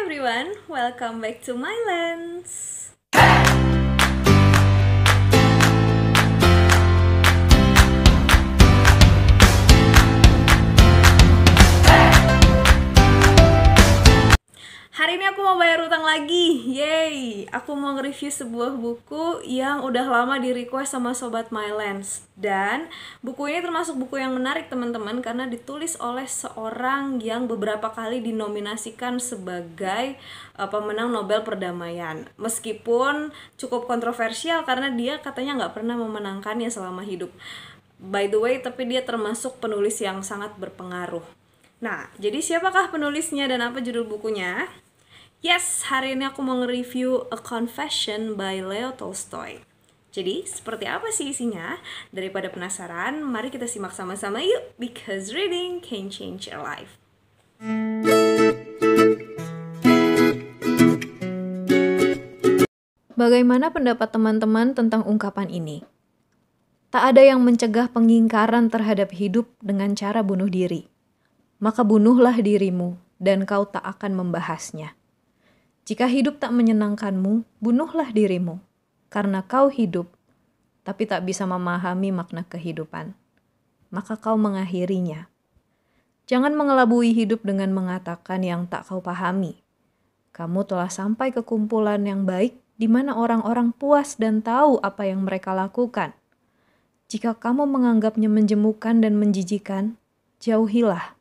everyone, welcome back to my lens. Hari ini aku mau bayar utang lagi, yay! Aku mau nge-review sebuah buku yang udah lama di-request sama Sobat My Lens. Dan buku ini termasuk buku yang menarik teman-teman karena ditulis oleh seorang yang beberapa kali dinominasikan sebagai pemenang Nobel Perdamaian. Meskipun cukup kontroversial karena dia katanya nggak pernah memenangkannya selama hidup. By the way, tapi dia termasuk penulis yang sangat berpengaruh. Nah, jadi siapakah penulisnya dan apa judul bukunya? Yes, hari ini aku mau nge-review A Confession by Leo Tolstoy. Jadi, seperti apa sih isinya? Daripada penasaran, mari kita simak sama-sama yuk, because reading can change your life. Bagaimana pendapat teman-teman tentang ungkapan ini? Tak ada yang mencegah pengingkaran terhadap hidup dengan cara bunuh diri. Maka bunuhlah dirimu, dan kau tak akan membahasnya. Jika hidup tak menyenangkanmu, bunuhlah dirimu, karena kau hidup, tapi tak bisa memahami makna kehidupan. Maka kau mengakhirinya. Jangan mengelabui hidup dengan mengatakan yang tak kau pahami. Kamu telah sampai ke kumpulan yang baik, di mana orang-orang puas dan tahu apa yang mereka lakukan. Jika kamu menganggapnya menjemukan dan menjijikan, jauhilah.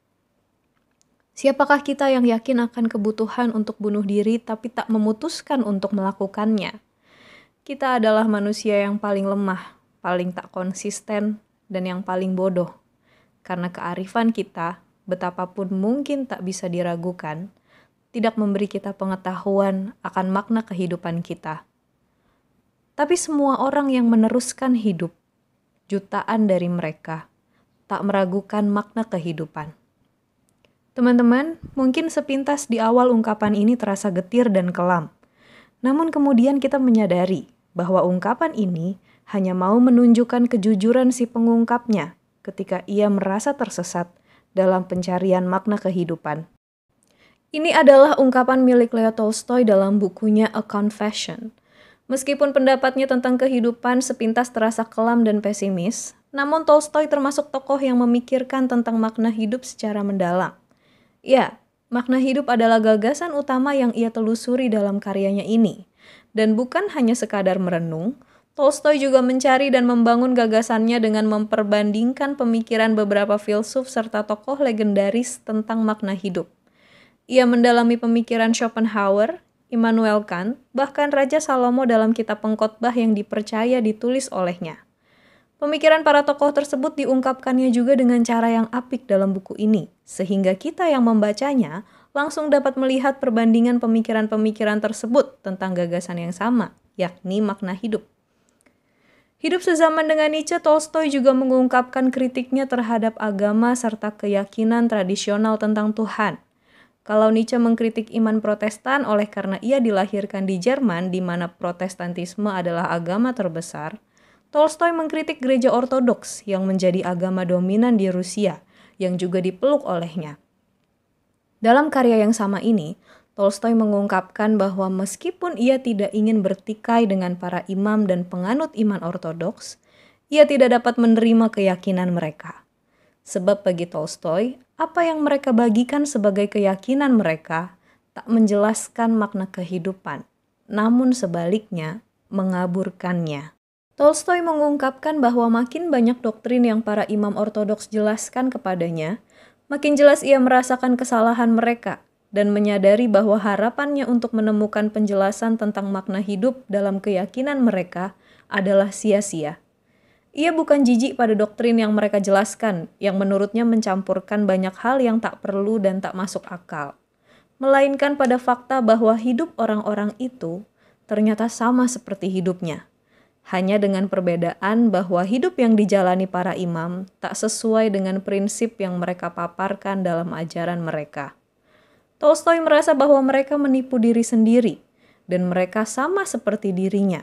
Siapakah kita yang yakin akan kebutuhan untuk bunuh diri tapi tak memutuskan untuk melakukannya? Kita adalah manusia yang paling lemah, paling tak konsisten, dan yang paling bodoh. Karena kearifan kita, betapapun mungkin tak bisa diragukan, tidak memberi kita pengetahuan akan makna kehidupan kita. Tapi semua orang yang meneruskan hidup, jutaan dari mereka, tak meragukan makna kehidupan. Teman-teman, mungkin sepintas di awal ungkapan ini terasa getir dan kelam. Namun kemudian kita menyadari bahwa ungkapan ini hanya mau menunjukkan kejujuran si pengungkapnya ketika ia merasa tersesat dalam pencarian makna kehidupan. Ini adalah ungkapan milik Leo Tolstoy dalam bukunya A Confession. Meskipun pendapatnya tentang kehidupan sepintas terasa kelam dan pesimis, namun Tolstoy termasuk tokoh yang memikirkan tentang makna hidup secara mendalam. Ya, makna hidup adalah gagasan utama yang ia telusuri dalam karyanya ini. Dan bukan hanya sekadar merenung, Tolstoy juga mencari dan membangun gagasannya dengan memperbandingkan pemikiran beberapa filsuf serta tokoh legendaris tentang makna hidup. Ia mendalami pemikiran Schopenhauer, Immanuel Kant, bahkan Raja Salomo dalam kitab pengkhotbah yang dipercaya ditulis olehnya. Pemikiran para tokoh tersebut diungkapkannya juga dengan cara yang apik dalam buku ini, sehingga kita yang membacanya langsung dapat melihat perbandingan pemikiran-pemikiran tersebut tentang gagasan yang sama, yakni makna hidup. Hidup sezaman dengan Nietzsche, Tolstoy juga mengungkapkan kritiknya terhadap agama serta keyakinan tradisional tentang Tuhan. Kalau Nietzsche mengkritik iman Protestan oleh karena ia dilahirkan di Jerman di mana Protestantisme adalah agama terbesar, Tolstoy mengkritik gereja Ortodoks yang menjadi agama dominan di Rusia, yang juga dipeluk olehnya. Dalam karya yang sama ini, Tolstoy mengungkapkan bahwa meskipun ia tidak ingin bertikai dengan para imam dan penganut iman Ortodoks, ia tidak dapat menerima keyakinan mereka. Sebab bagi Tolstoy, apa yang mereka bagikan sebagai keyakinan mereka tak menjelaskan makna kehidupan, namun sebaliknya mengaburkannya. Tolstoy mengungkapkan bahwa makin banyak doktrin yang para imam ortodoks jelaskan kepadanya, makin jelas ia merasakan kesalahan mereka dan menyadari bahwa harapannya untuk menemukan penjelasan tentang makna hidup dalam keyakinan mereka adalah sia-sia. Ia bukan jijik pada doktrin yang mereka jelaskan, yang menurutnya mencampurkan banyak hal yang tak perlu dan tak masuk akal, melainkan pada fakta bahwa hidup orang-orang itu ternyata sama seperti hidupnya. Hanya dengan perbedaan bahwa hidup yang dijalani para imam tak sesuai dengan prinsip yang mereka paparkan dalam ajaran mereka. Tolstoy merasa bahwa mereka menipu diri sendiri dan mereka sama seperti dirinya,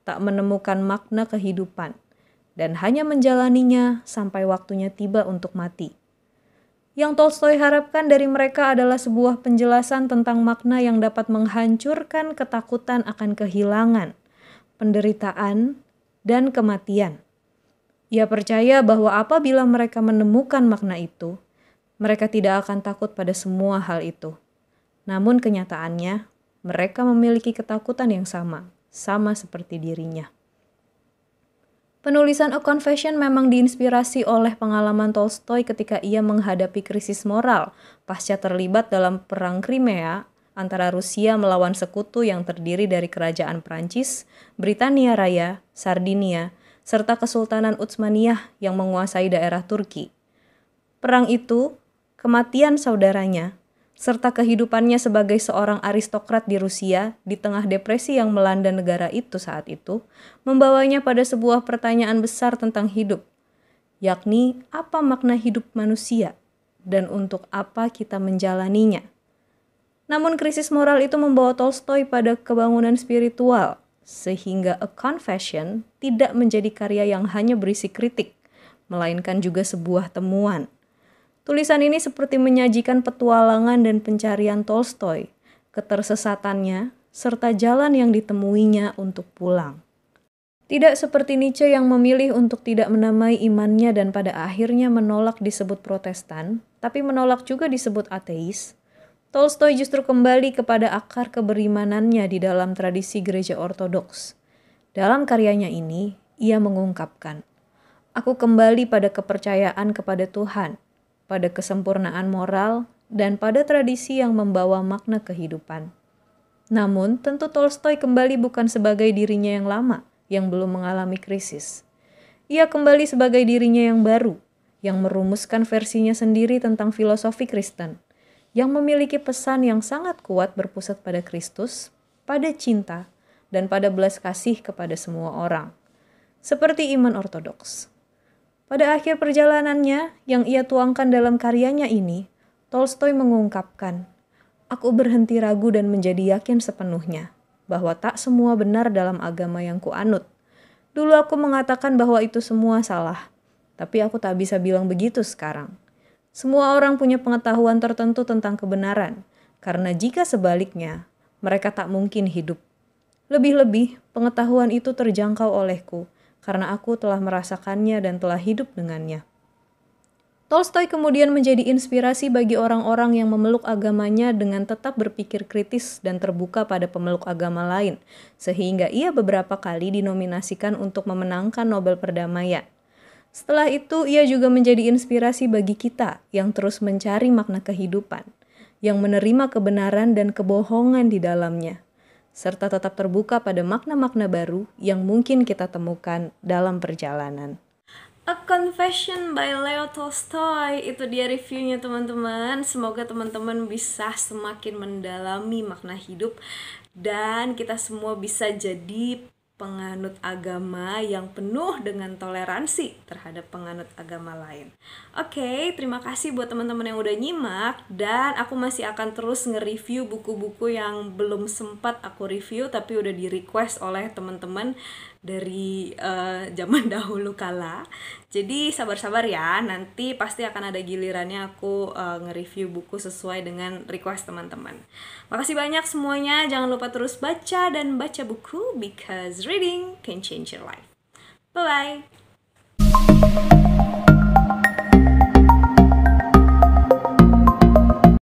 tak menemukan makna kehidupan dan hanya menjalaninya sampai waktunya tiba untuk mati. Yang Tolstoy harapkan dari mereka adalah sebuah penjelasan tentang makna yang dapat menghancurkan ketakutan akan kehilangan, penderitaan, dan kematian. Ia percaya bahwa apabila mereka menemukan makna itu, mereka tidak akan takut pada semua hal itu. Namun kenyataannya, mereka memiliki ketakutan yang sama seperti dirinya. Penulisan A Confession memang diinspirasi oleh pengalaman Tolstoy ketika ia menghadapi krisis moral pasca terlibat dalam Perang Crimea antara Rusia melawan sekutu yang terdiri dari Kerajaan Prancis, Britania Raya, Sardinia, serta Kesultanan Utsmaniyah yang menguasai daerah Turki. Perang itu, kematian saudaranya, serta kehidupannya sebagai seorang aristokrat di Rusia di tengah depresi yang melanda negara itu saat itu, membawanya pada sebuah pertanyaan besar tentang hidup, yakni apa makna hidup manusia dan untuk apa kita menjalaninya. Namun krisis moral itu membawa Tolstoy pada kebangunan spiritual, sehingga A Confession tidak menjadi karya yang hanya berisi kritik, melainkan juga sebuah temuan. Tulisan ini seperti menyajikan petualangan dan pencarian Tolstoy, ketersesatannya, serta jalan yang ditemuinya untuk pulang. Tidak seperti Nietzsche yang memilih untuk tidak menamai imannya dan pada akhirnya menolak disebut Protestan, tapi menolak juga disebut ateis, Tolstoy justru kembali kepada akar keberimanannya di dalam tradisi gereja ortodoks. Dalam karyanya ini, ia mengungkapkan, "Aku kembali pada kepercayaan kepada Tuhan, pada kesempurnaan moral, dan pada tradisi yang membawa makna kehidupan." Namun, tentu Tolstoy kembali bukan sebagai dirinya yang lama, yang belum mengalami krisis. Ia kembali sebagai dirinya yang baru, yang merumuskan versinya sendiri tentang filosofi Kristen, yang memiliki pesan yang sangat kuat berpusat pada Kristus, pada cinta, dan pada belas kasih kepada semua orang. Seperti iman ortodoks. Pada akhir perjalanannya yang ia tuangkan dalam karyanya ini, Tolstoy mengungkapkan, "Aku berhenti ragu dan menjadi yakin sepenuhnya bahwa tak semua benar dalam agama yang kuanut. Dulu aku mengatakan bahwa itu semua salah, tapi aku tak bisa bilang begitu sekarang. Semua orang punya pengetahuan tertentu tentang kebenaran, karena jika sebaliknya, mereka tak mungkin hidup. Lebih-lebih, pengetahuan itu terjangkau olehku, karena aku telah merasakannya dan telah hidup dengannya." Tolstoy kemudian menjadi inspirasi bagi orang-orang yang memeluk agamanya dengan tetap berpikir kritis dan terbuka pada pemeluk agama lain, sehingga ia beberapa kali dinominasikan untuk memenangkan Nobel Perdamaian. Setelah itu, ia juga menjadi inspirasi bagi kita yang terus mencari makna kehidupan, yang menerima kebenaran dan kebohongan di dalamnya, serta tetap terbuka pada makna-makna baru yang mungkin kita temukan dalam perjalanan. A Confession by Leo Tolstoy, itu dia reviewnya teman-teman. Semoga teman-teman bisa semakin mendalami makna hidup dan kita semua bisa jadi penganut agama yang penuh dengan toleransi terhadap penganut agama lain. Oke, terima kasih buat teman-teman yang udah nyimak, dan aku masih akan terus nge-review buku-buku yang belum sempat aku review tapi udah di-request oleh teman-teman dari zaman dahulu kala. Jadi sabar-sabar ya, nanti pasti akan ada gilirannya aku nge-review buku sesuai dengan request teman-teman. Makasih banyak semuanya, jangan lupa terus baca dan baca buku, because reading can change your life. Bye-bye!